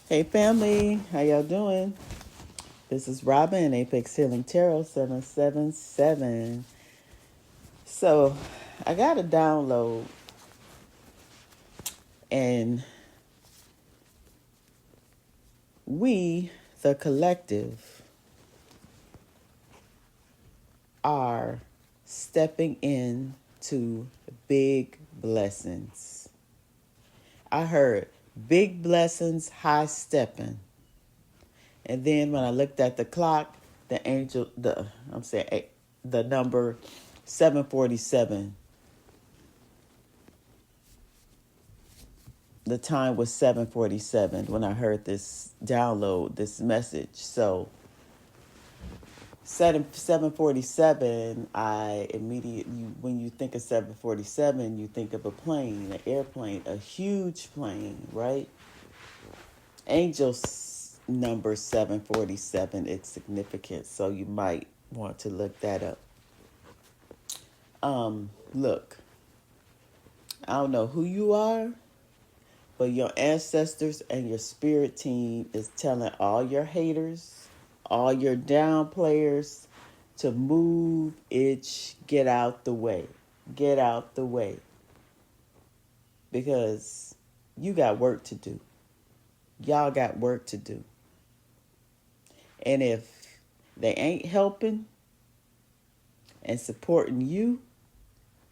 Hey family, how y'all doing? This is Robin, Apex Healing Tarot 777. So I got a download, and we, the collective, are stepping into big blessings. I heard big blessings, high stepping. And then when I looked at the clock, the number 747. The time was 7:47 when I heard this download, this message. So 7:47, I immediately, when you think of 7:47, you think of a plane, an airplane, a huge plane, right? Angel's number 747, it's significant, so you might want to look that up. Look, I don't know who you are, but your ancestors and your spirit team is telling all your haters, all your down players to move, get out the way. Get out the way. Because you got work to do. Y'all got work to do. And if they ain't helping and supporting you,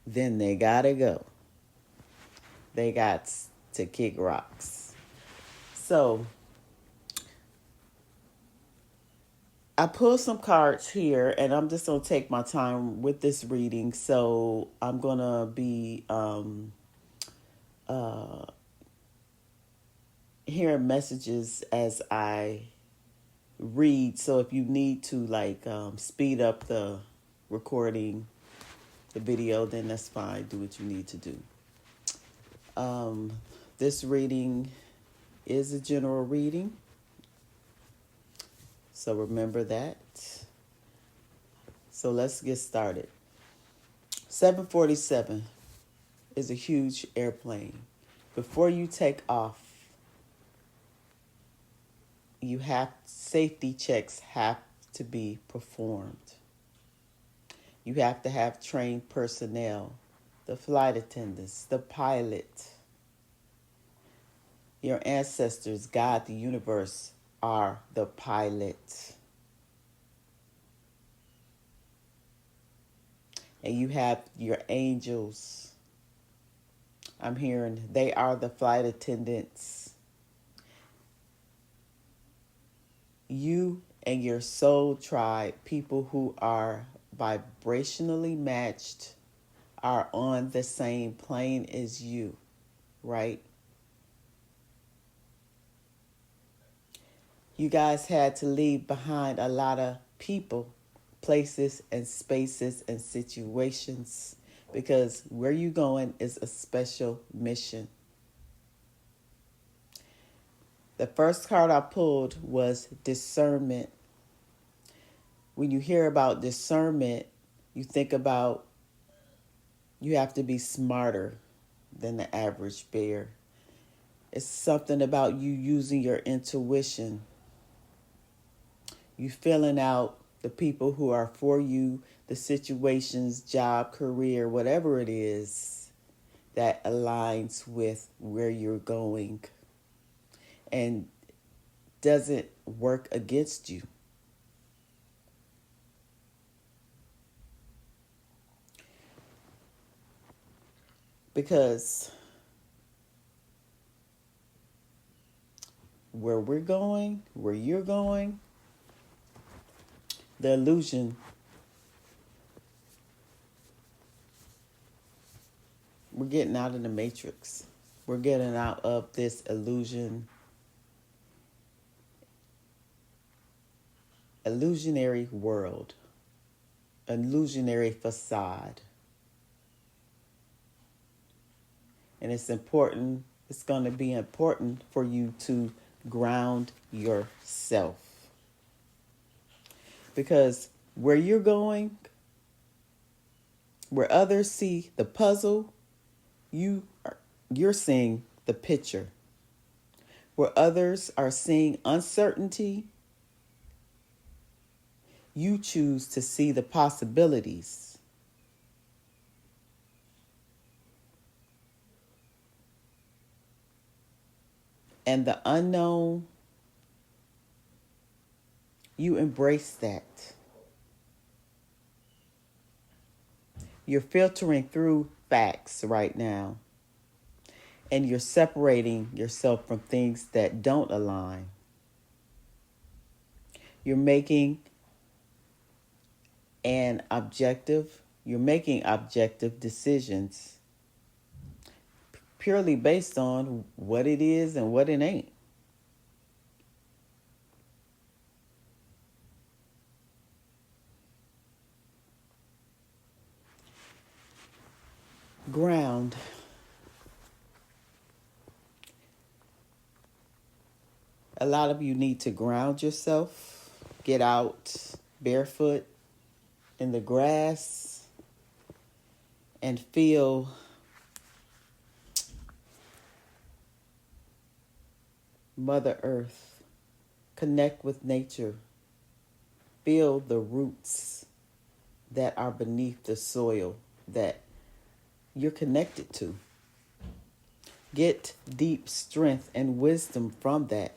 then they gotta go. They got to kick rocks. So I pulled some cards here, and I'm just going to take my time with this reading. So I'm going to be hearing messages as I read. So if you need to speed up the recording, the video, then that's fine. Do what you need to do. This reading is a general reading. So remember that. So let's get started. 747 is a huge airplane. Before you take off, safety checks have to be performed. You have to have trained personnel, the flight attendants, the pilot. Your ancestors, God, the universe, are the pilot. And you have your angels. I'm hearing they are the flight attendants. You and your soul tribe, people who are vibrationally matched, are on the same plane as you, right? You guys had to leave behind a lot of people, places, and spaces and situations because where you going is a special mission. The first card I pulled was discernment. When you hear about discernment, you think about you have to be smarter than the average bear. It's something about you using your intuition. You filling out the people who are for you, the situations, job, career, whatever it is that aligns with where you're going and doesn't work against you. Because where we're going, where you're going, the illusion, we're getting out of the matrix. We're getting out of this illusionary world, illusionary facade. And it's going to be important for you to ground yourself. Because where you're going, where others see the puzzle, you're seeing the picture. Where others are seeing uncertainty, you choose to see the possibilities. And the unknown, you embrace that. You're filtering through facts right now. And you're separating yourself from things that don't align. You're making you're making objective decisions purely based on what it is and what it ain't. Ground. A lot of you need to ground yourself. Get out barefoot in the grass and feel Mother Earth. Connect with nature. Feel the roots that are beneath the soil that you're connected to. Get deep strength and wisdom from that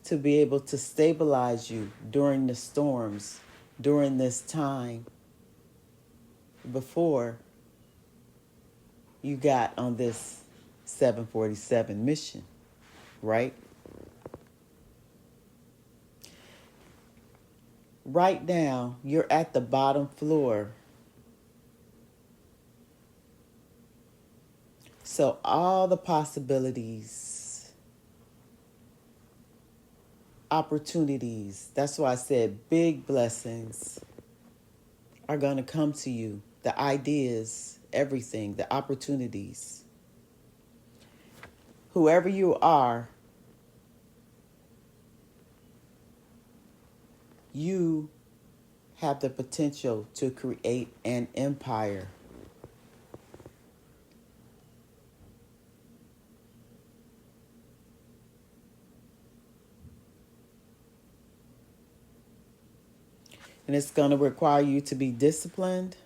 to be able to stabilize you during the storms, during this time before you got on this 747 mission, right? Right now, you're at the bottom floor. So all the possibilities, opportunities, that's why I said big blessings are going to come to you. The ideas, everything, the opportunities. Whoever you are, you have the potential to create an empire. And it's going to require you to be disciplined,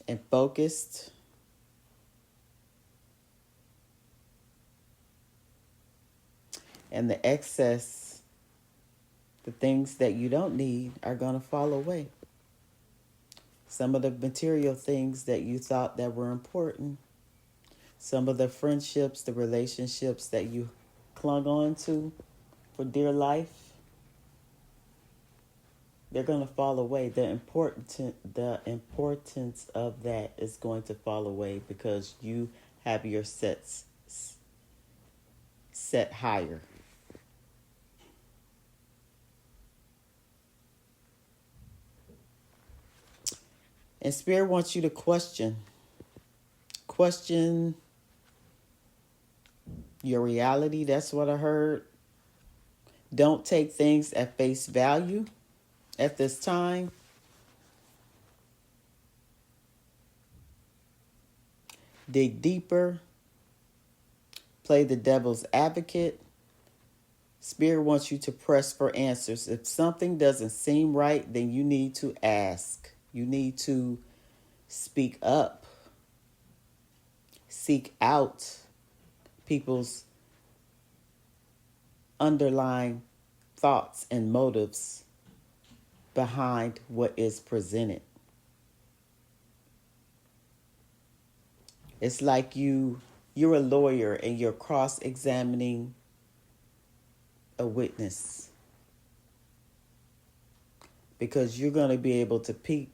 and focused, and the excess, the things that you don't need are going to fall away. Some of the material things that you thought that were important, some of the friendships, the relationships that you clung on to for dear life, they're going to fall away. The importance of that is going to fall away because you have your sets set higher. And Spirit wants you to question your reality. That's what I heard. Don't take things at face value at this time. Dig deeper. Play the devil's advocate. Spirit wants you to press for answers. If something doesn't seem right, then you need to ask. You need to speak up. Seek out people's underlying thoughts and motives behind what is presented. It's like you're a lawyer and you're cross-examining a witness, because you're going to be able to peek,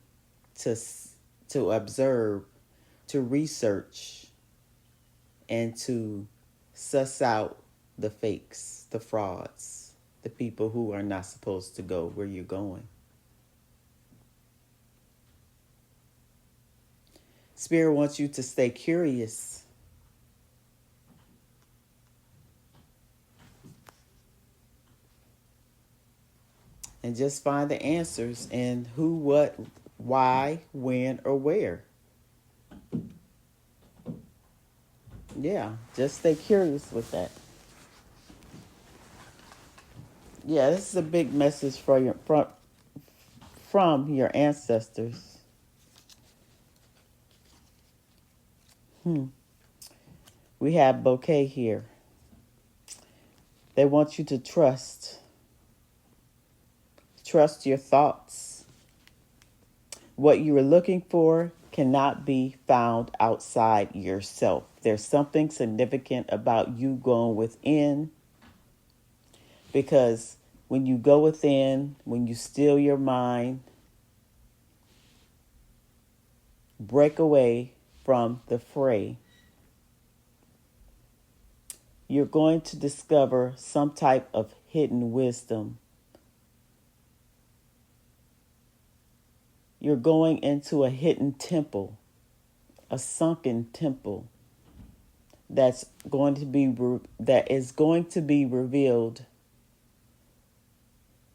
to observe, to research, and to suss out the fakes, the frauds, the people who are not supposed to go where you're going. Spirit wants you to stay curious. And just find the answers in who, what, why, when, or where. Yeah, just stay curious with that. Yeah, this is a big message from your ancestors. We have Bouquet here. They want you to trust your thoughts. What you are looking for cannot be found outside yourself. There's something significant about you going within, because when you go within, when you still your mind, break away from the fray, you're going to discover some type of hidden wisdom. You're going into a hidden temple, a sunken temple that is going to be revealed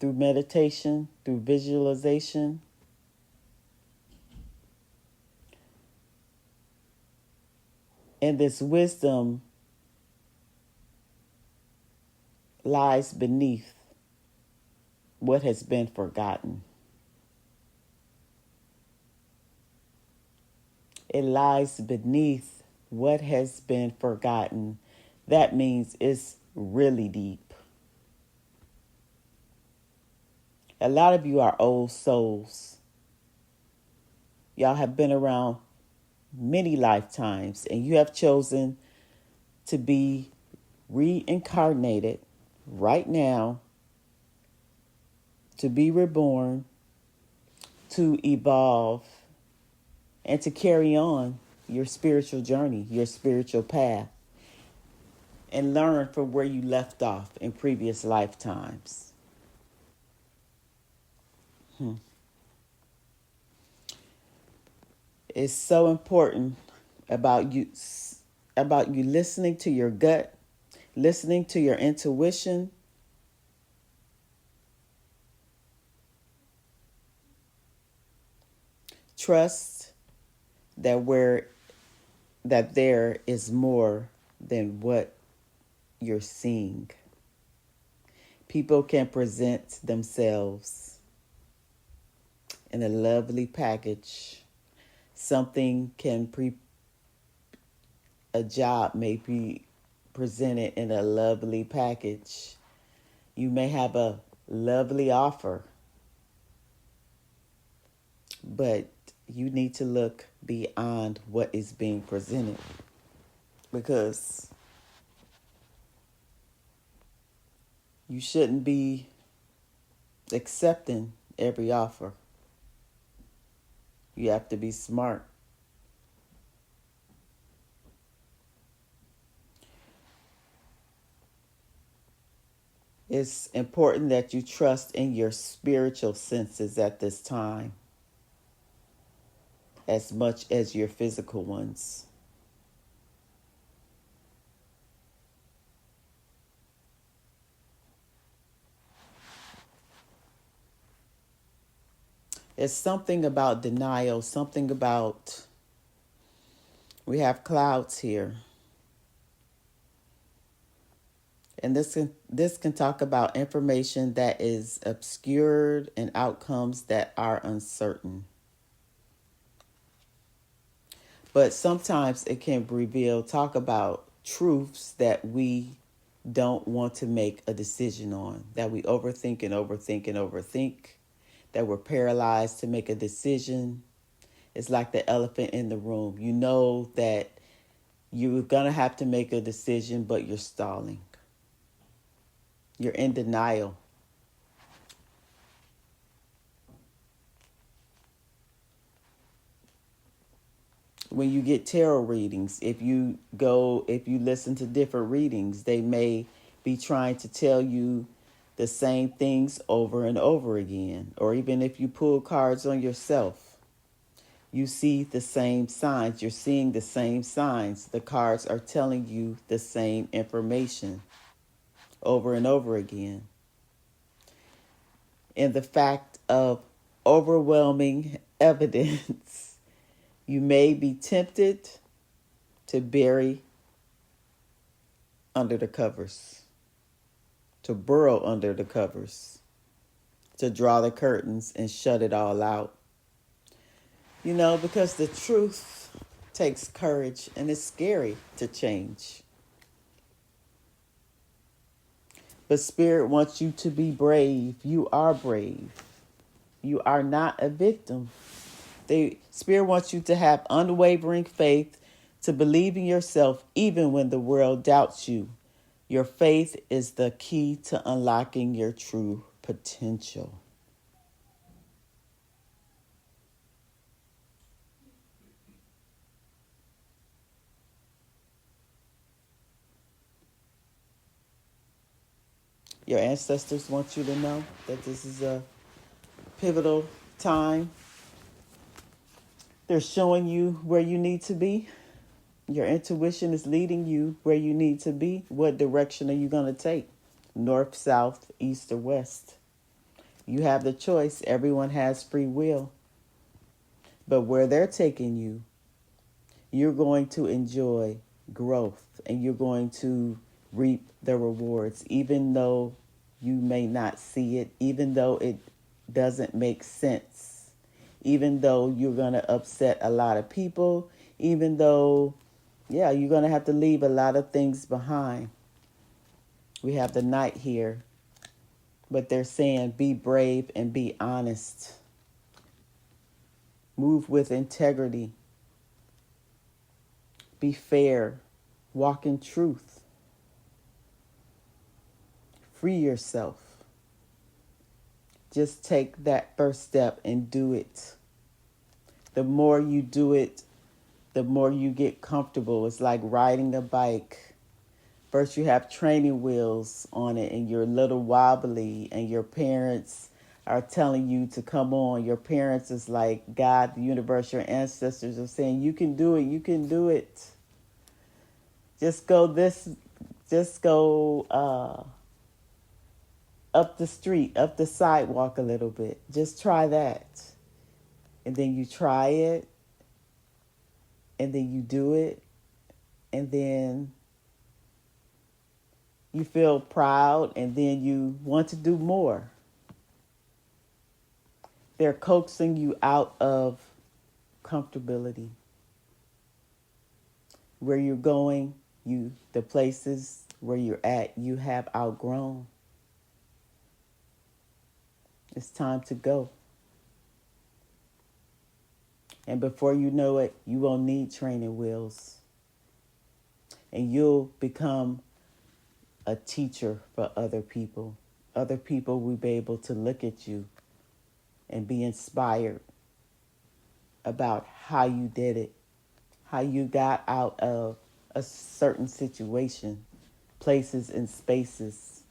through meditation, through visualization. And this wisdom lies beneath what has been forgotten. It lies beneath what has been forgotten. That means it's really deep. A lot of you are old souls. Y'all have been around many lifetimes, and you have chosen to be reincarnated right now, to be reborn, to evolve, and to carry on your spiritual journey, your spiritual path, and learn from where you left off in previous lifetimes. It's so important about you listening to your gut, listening to your intuition. Trust that there is more than what you're seeing. People can present themselves in a lovely package. A job may be presented in a lovely package. You may have a lovely offer, but you need to look beyond what is being presented, because you shouldn't be accepting every offer. You have to be smart. It's important that you trust in your spiritual senses at this time as much as your physical ones. It's something about denial, something about, we have clouds here. And this can talk about information that is obscured and outcomes that are uncertain. But sometimes it can talk about truths that we don't want to make a decision on, that we overthink and overthink and overthink, that we're paralyzed to make a decision. It's like the elephant in the room. You know that you're going to have to make a decision, but you're stalling. You're in denial. When you get tarot readings, if you listen to different readings, they may be trying to tell you the same things over and over again. Or even if you pull cards on yourself, you see the same signs. You're seeing the same signs. The cards are telling you the same information over and over again. In the fact of overwhelming evidence, you may be tempted to bury under the covers, to burrow under the covers, to draw the curtains and shut it all out. Because the truth takes courage and it's scary to change. But Spirit wants you to be brave. You are brave. You are not a victim. Spirit wants you to have unwavering faith, to believe in yourself even when the world doubts you. Your faith is the key to unlocking your true potential. Your ancestors want you to know that this is a pivotal time. They're showing you where you need to be. Your intuition is leading you where you need to be. What direction are you going to take? North, south, east, or west? You have the choice. Everyone has free will. But where they're taking you, you're going to enjoy growth and you're going to reap the rewards, even though you may not see it, even though it doesn't make sense, even though you're going to upset a lot of people, even though, you're going to have to leave a lot of things behind. We have the Knight here, but they're saying be brave and be honest. Move with integrity. Be fair. Walk in truth. Free yourself. Just take that first step and do it. The more you do it, the more you get comfortable. It's like riding a bike. First you have training wheels on it and you're a little wobbly and your parents are telling you to come on. Your parents is like God, the universe, your ancestors are saying, you can do it, you can do it. Just go up the street, up the sidewalk a little bit. Just try that. And then you try it. And then you do it. And then you feel proud. And then you want to do more. They're coaxing you out of comfortability. Where you're going, the places where you're at, you have outgrown. It's time to go. And before you know it, you won't need training wheels. And you'll become a teacher for other people. Other people will be able to look at you and be inspired about how you did it, how you got out of a certain situation, places and spaces.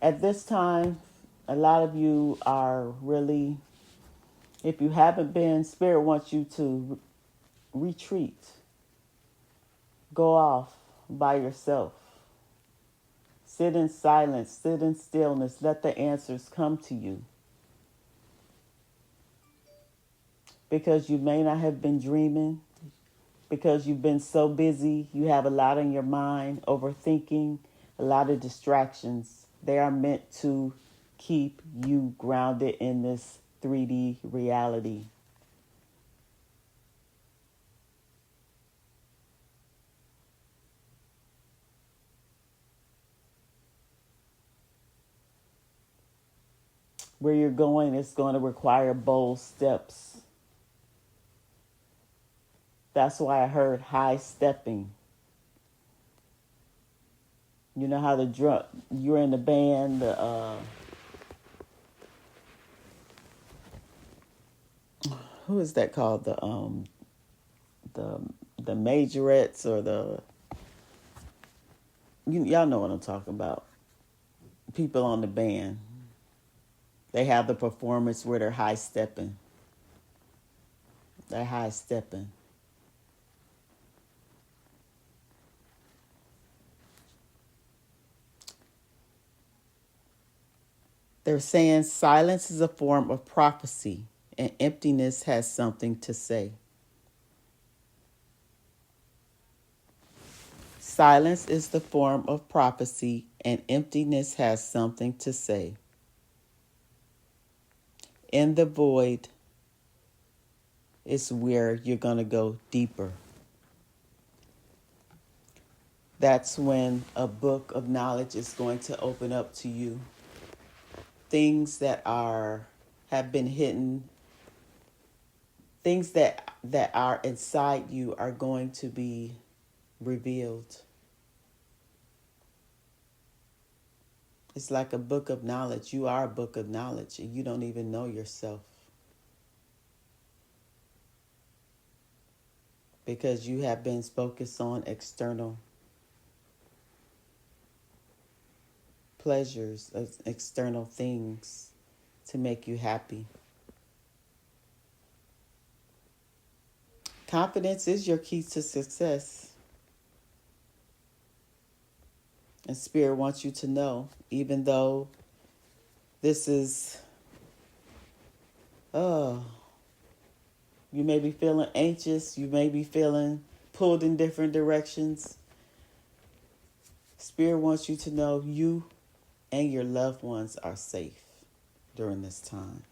At this time, a lot of you are really, if you haven't been, Spirit wants you to retreat. Go off by yourself. Sit in silence, sit in stillness, let the answers come to you. Because you may not have been dreaming, because you've been so busy, you have a lot on your mind, overthinking, a lot of distractions. They are meant to keep you grounded in this 3D reality. Where you're going is going to require bold steps. That's why I heard high stepping. You know how you're in the band, who is that called? The majorettes or y'all know what I'm talking about. People on the band. They have the performance where they're high stepping. They're high stepping. They're saying silence is a form of prophecy and emptiness has something to say. Silence is the form of prophecy, and emptiness has something to say. In the void is where you're going to go deeper. That's when a book of knowledge is going to open up to you. Things that have been hidden, things that are inside you are going to be revealed. It's like a book of knowledge. You are a book of knowledge, and you don't even know yourself. Because you have been focused on external pleasures, external things to make you happy. Confidence is your key to success. And Spirit wants you to know, even though this is, you may be feeling anxious, you may be feeling pulled in different directions. Spirit wants you to know you and your loved ones are safe during this time.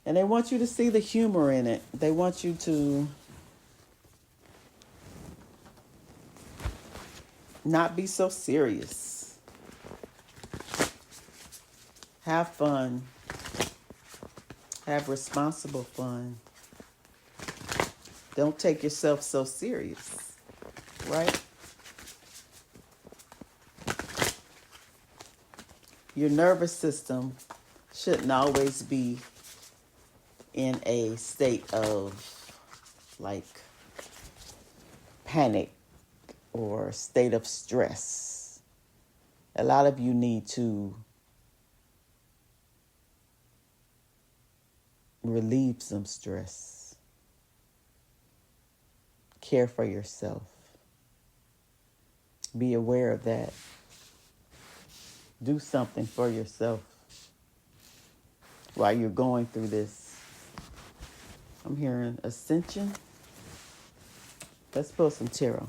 And they want you to see the humor in it. They want you to not be so serious. Have fun. Have responsible fun. Don't take yourself so serious, right? Your nervous system shouldn't always be in a state of like panic or state of stress. A lot of you need to relieve some stress. Care for yourself. Be aware of that. Do something for yourself while you're going through this. I'm hearing ascension. Let's pull some tarot.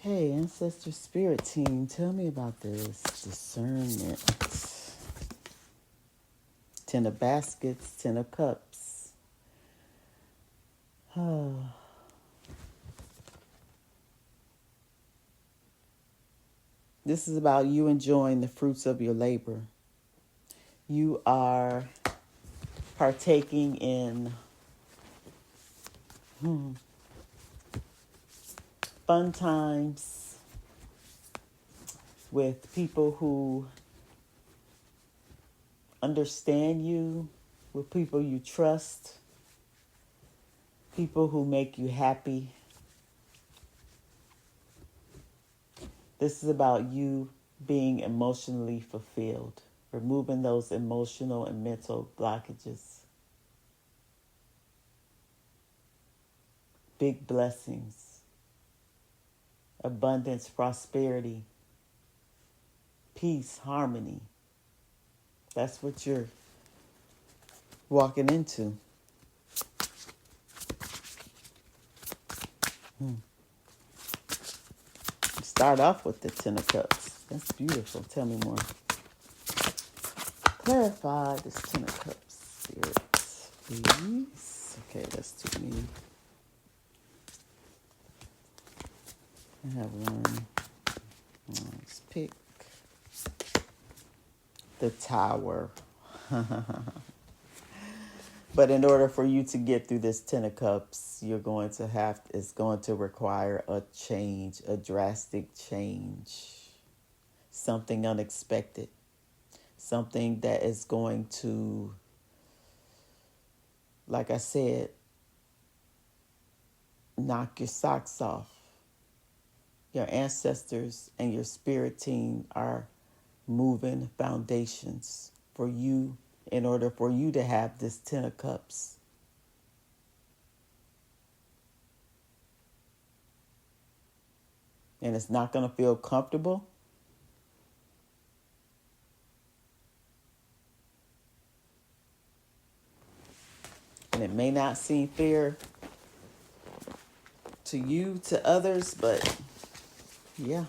Okay, Ancestor Spirit Team, tell me about this discernment. 10 of baskets, 10 of cups. This is about you enjoying the fruits of your labor. You are partaking in fun times with people who understand you, with people you trust, people who make you happy. This is about you being emotionally fulfilled, removing those emotional and mental blockages. Big blessings, abundance, prosperity, peace, harmony. That's what you're walking into. Start off with the 10 of cups. That's beautiful. Tell me more. Clarify this 10 of cups, Spirit, please. Okay, that's too many. I have one. Let's pick the Tower. But in order for you to get through this 10 of cups, it's going to require a change, a drastic change, something unexpected, something that is going to, like I said, knock your socks off. Your ancestors and your spirit team are moving foundations for you in order for you to have this 10 of cups. And it's not going to feel comfortable. And it may not seem fair to you, to others, but yeah,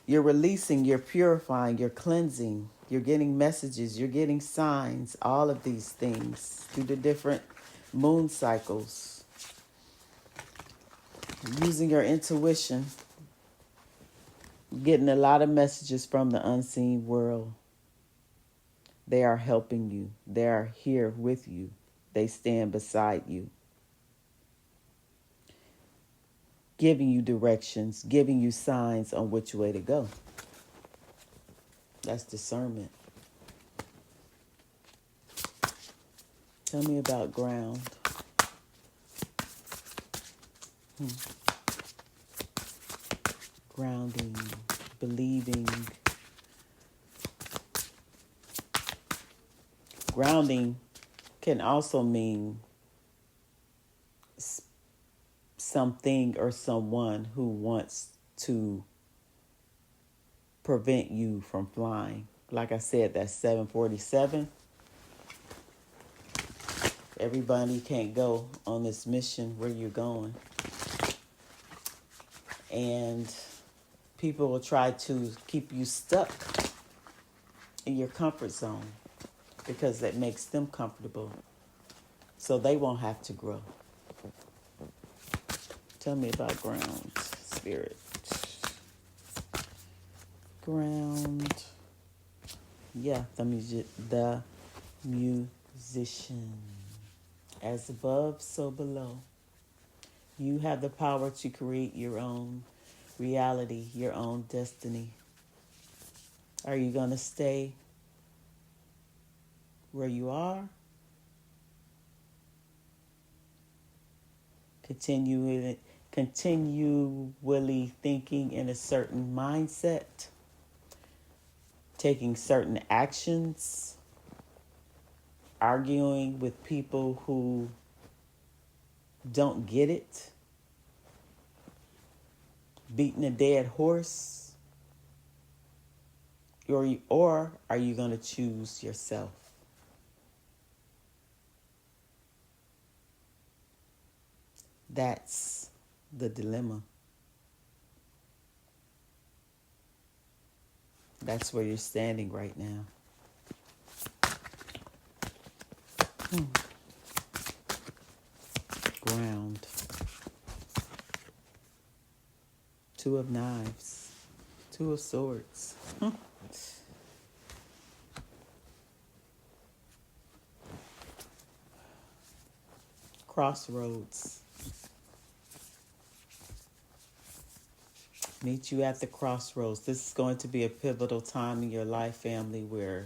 you're releasing, you're purifying, you're cleansing, you're getting messages, you're getting signs, all of these things through the different moon cycles. Using your intuition, getting a lot of messages from the unseen world. They are helping you. They are here with you. They stand beside you, giving you directions, giving you signs on which way to go. That's discernment. Tell me about ground. Grounding, believing. Grounding can also mean something or someone who wants to prevent you from flying. Like I said, that's 747. Everybody can't go on this mission where you're going. And people will try to keep you stuck in your comfort zone because that makes them comfortable. So they won't have to grow. Tell me about ground, spirit. Ground. Yeah, the musician. As above, so below. You have the power to create your own reality, your own destiny. Are you going to stay where you are? Continually thinking in a certain mindset, taking certain actions, arguing with people who don't get it, beating a dead horse, or are you going to choose yourself? That's the dilemma. That's where you're standing right now. Ground. Two of knives. Two of swords. Crossroads. Meet you at the crossroads. This is going to be a pivotal time in your life, family, where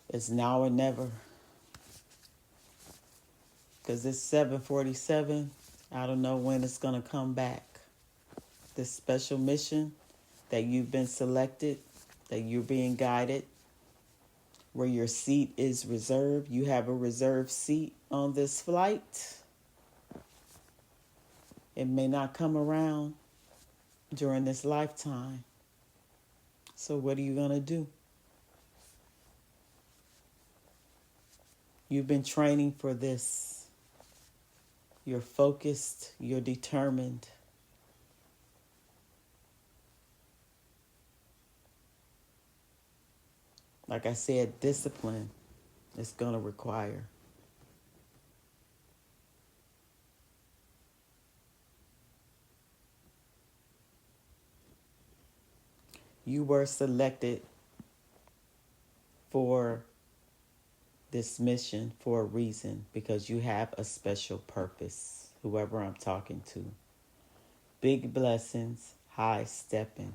it's now or never. Because this 747, I don't know when it's going to come back. This special mission that you've been selected, that you're being guided, where your seat is reserved. You have a reserved seat on this flight. It may not come around during this lifetime. So what are you going to do? You've been training for this. You're focused. You're determined. Like I said, discipline is going to require. You were selected for this mission for a reason, because you have a special purpose, whoever I'm talking to. Big blessings, high stepping.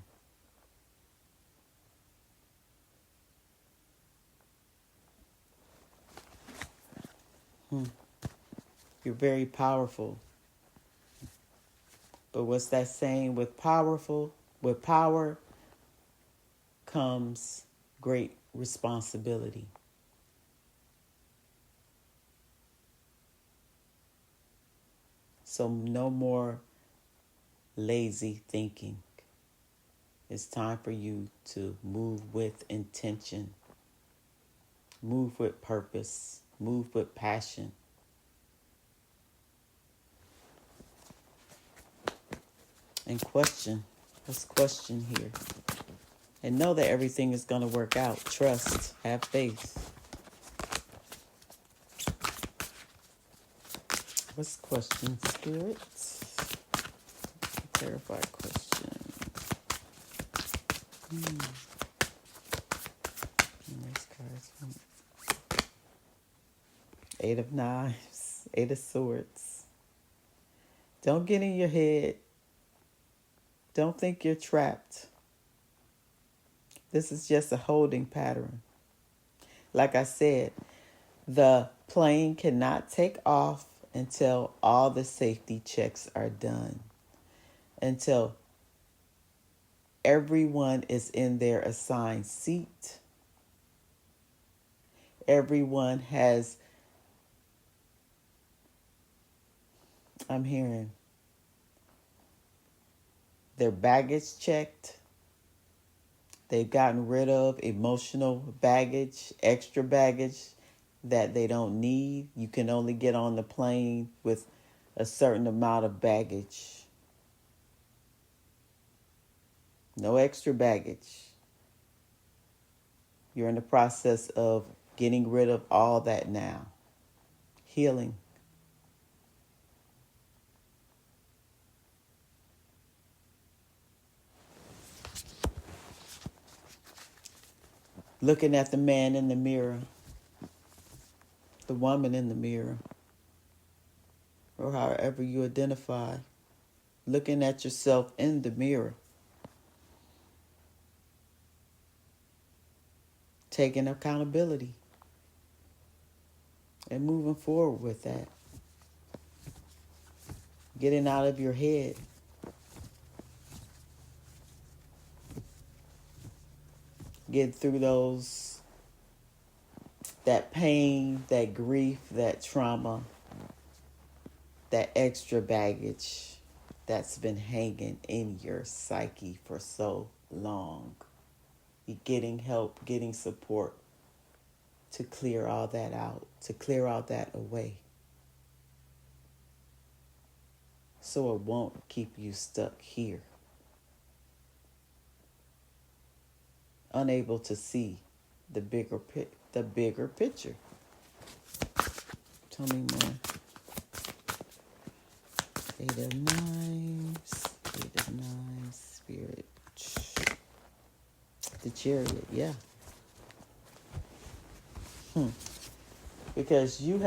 You're very powerful. But what's that saying? With power comes great responsibility. So no more lazy thinking. It's time for you to move with intention. Move with purpose. Move with passion. and question. Let's question here. And know that everything is going to work out. Trust. Have faith. What's question, Spirit? Clarify question. Next card. Eight of Knives. Eight of Swords. Don't get in your head. Don't think you're trapped. This is just a holding pattern. Like I said, the plane cannot take off until all the safety checks are done. Until everyone is in their assigned seat. Everyone has, I'm hearing, their baggage checked. They've gotten rid of emotional baggage, extra baggage that they don't need. You can only get on the plane with a certain amount of baggage. No extra baggage. You're in the process of getting rid of all that now. Healing. Looking at the man in the mirror, the woman in the mirror, or however you identify. Looking at yourself in the mirror. Taking accountability. And moving forward with that. Getting out of your head. Getting through that pain, that grief, that trauma, that extra baggage that's been hanging in your psyche for so long. You're getting help, getting support to clear all that out, to clear all that away. So it won't keep you stuck here. Unable to see the bigger picture. Tell me more. Eight of Knives, Spirit. The Chariot, yeah. Because your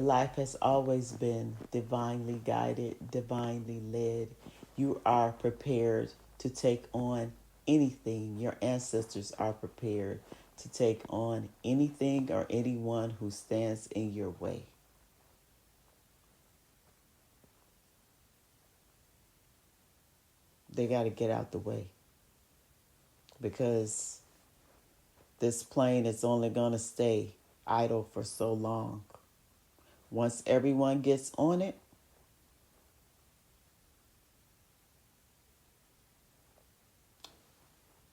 life has always been divinely guided, divinely led. You are prepared to take on anything. Your ancestors are prepared to take on anything or anyone who stands in your way. They got to get out the way. Because this plane is only going to stay idle for so long. Once everyone gets on it,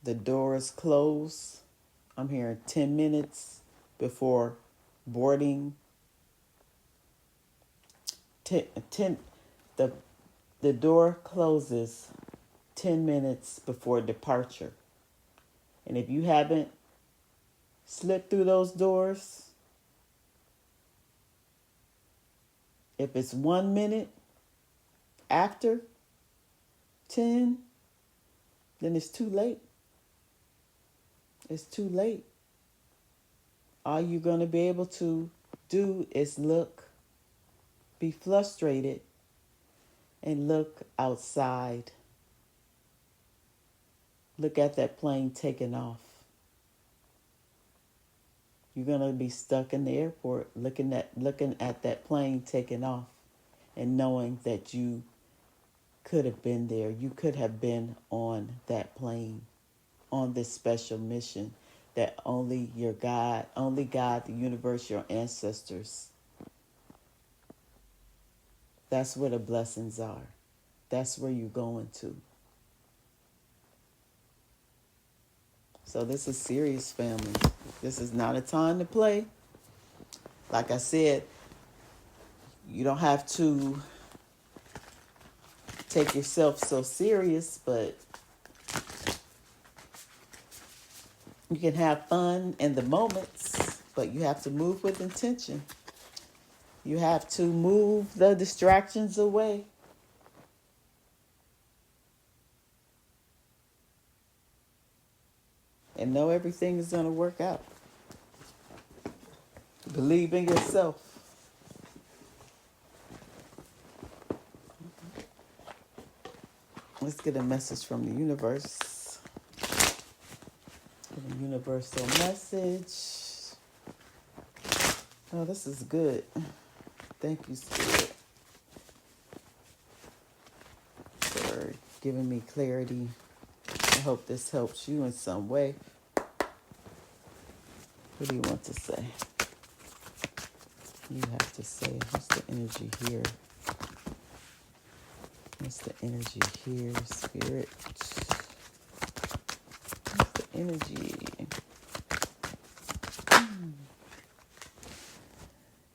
the doors close. I'm hearing 10 minutes before boarding. The door closes 10 minutes before departure. And if you haven't slipped through those doors, if it's 1 minute after 10, then it's too late. It's too late. All you're going to be able to do is look, be frustrated, and look outside. Look at that plane taking off. You're going to be stuck in the airport looking at that plane taking off and knowing that you could have been there. You could have been on that plane, on this special mission that only God, the universe, your ancestors. That's where the blessings are. That's where you're going to. So this is serious, family. This is not a time to play. Like I said, you don't have to take yourself so serious, but you can have fun in the moments, but you have to move with intention. You have to move the distractions away. And know everything is going to work out. Believe in yourself. Let's get a message from the universe. A universal message. Oh, this is good. Thank you, Spirit, for giving me clarity. I hope this helps you in some way. What do you want to say? You have to say, what's the energy here? What's the energy here, Spirit? What's the energy?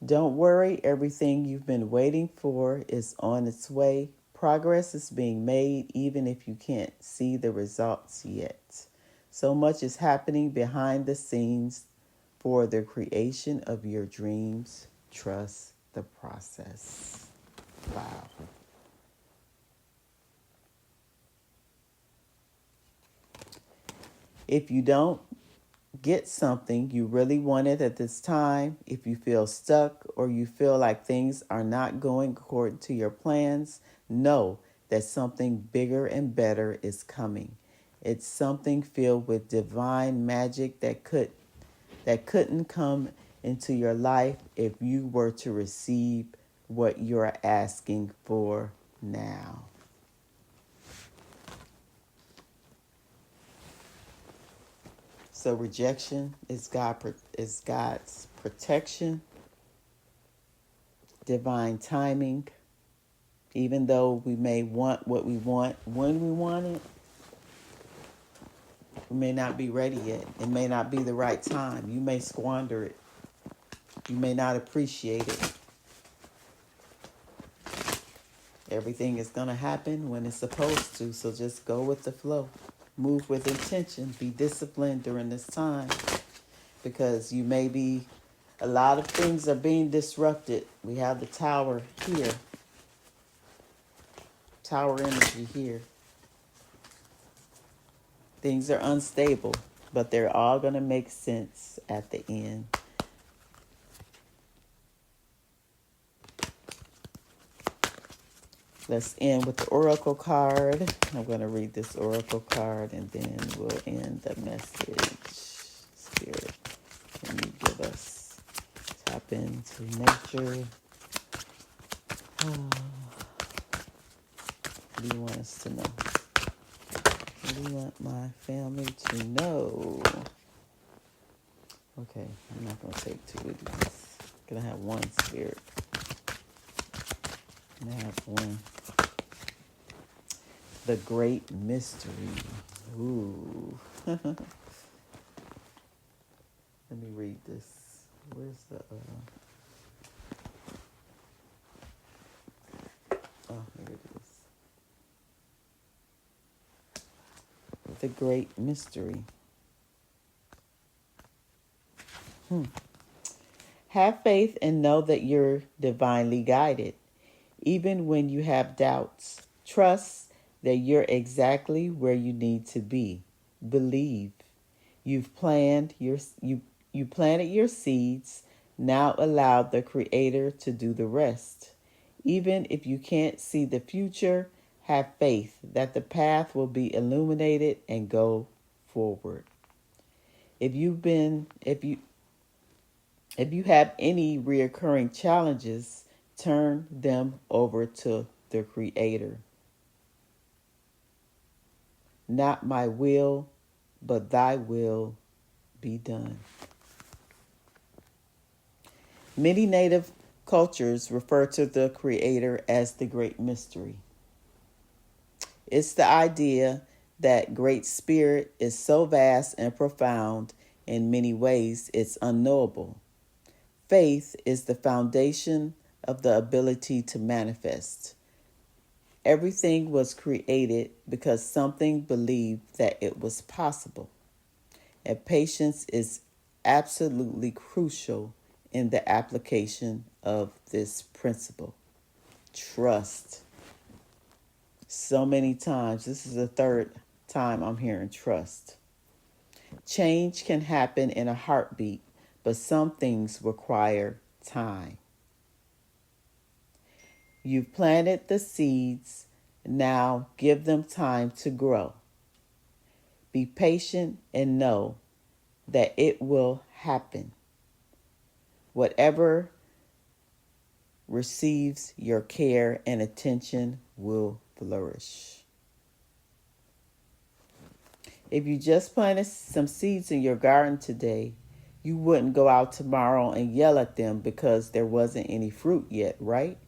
Don't worry, everything you've been waiting for is on its way. Progress is being made even if you can't see the results yet. So much is happening behind the scenes for the creation of your dreams. Trust the process. Wow. If you don't get something you really wanted at this time, if you feel stuck or you feel like things are not going according to your plans, know that something bigger and better is coming. It's something filled with divine magic that couldn't come into your life if you were to receive what you're asking for now. So rejection is God's protection, divine timing. Even though we may want what we want when we want it, we may not be ready yet. It may not be the right time. You may squander it. You may not appreciate it. Everything is going to happen when it's supposed to, so just go with the flow. Move with intention. Be disciplined during this time because a lot of things are being disrupted. We have the tower here. Tower energy here. Things are unstable, but they're all going to make sense at the end. Let's end with the oracle card. I'm going to read this oracle card and then we'll end the message. Spirit, can you give us tap into nature? What do you want us to know? What do you want my family to know? Okay, I'm not going to take two of these. I'm going to have one, Spirit. I'm going to have one. The Great Mystery. Ooh. Let me read this. Where's the... Oh, here it is. The Great Mystery. Have faith and know that you're divinely guided. Even when you have doubts, trust that you're exactly where you need to be. Believe. You planted your seeds. Now allow the Creator to do the rest. Even if you can't see the future, have faith that the path will be illuminated and go forward. If you have any reoccurring challenges, turn them over to the Creator. Not my will, but thy will be done. Many native cultures refer to the Creator as the Great Mystery. It's the idea that Great Spirit is so vast and profound in many ways it's unknowable. Faith is the foundation of the ability to manifest. Everything was created because something believed that it was possible. And patience is absolutely crucial in the application of this principle. Trust. So many times, this is the third time I'm hearing trust. Change can happen in a heartbeat, but some things require time. You've planted the seeds, now give them time to grow. Be patient and know that it will happen. Whatever receives your care and attention will flourish. If you just planted some seeds in your garden today, you wouldn't go out tomorrow and yell at them because there wasn't any fruit yet, right?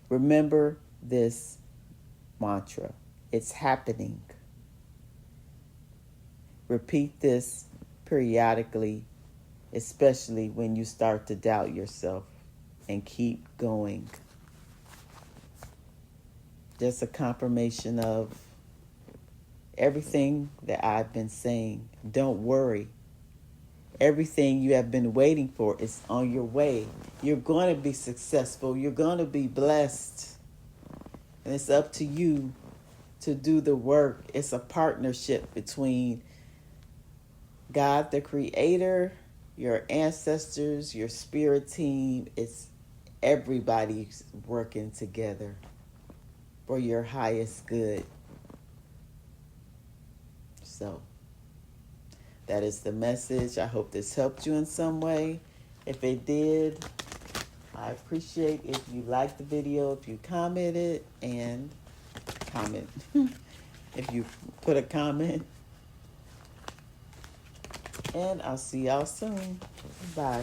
Remember this mantra. It's happening. Repeat this periodically, especially when you start to doubt yourself, and keep going. Just a confirmation of everything that I've been saying. Don't worry. Everything you have been waiting for is on your way. You're going to be successful. You're going to be blessed. And it's up to you to do the work. It's a partnership between God, the Creator, your ancestors, your spirit team. It's everybody's working together for your highest good. So that is the message. I hope this helped you in some way. If it did, I appreciate if you liked the video, if you commented, and comment. If you put a comment. And I'll see y'all soon. Bye.